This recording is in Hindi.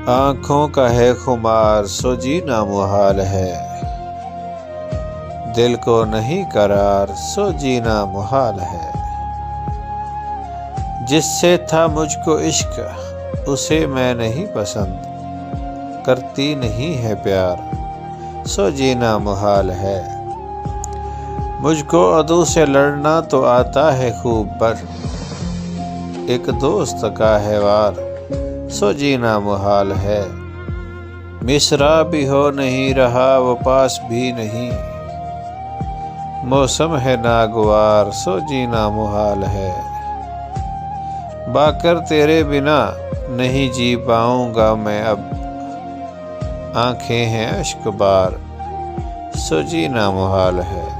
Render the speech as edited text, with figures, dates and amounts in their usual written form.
आँखों का है खुमार सो जीना मुहाल है, दिल को नहीं करार सो जीना मुहाल है। जिससे था मुझको इश्क उसे मैं नहीं पसंद, करती नहीं है प्यार सो जीना मुहाल है। मुझको अदू से लड़ना तो आता है खूब, पर एक दोस्त का है वार सो जीना मुहाल है। मिसरा भी हो नहीं रहा वो पास भी नहीं, मौसम है नागवार सो जीना मुहाल है। बाकर तेरे बिना नहीं जी पाऊंगा मैं अब, आंखें हैं अश्क बार सो जीना मुहाल है।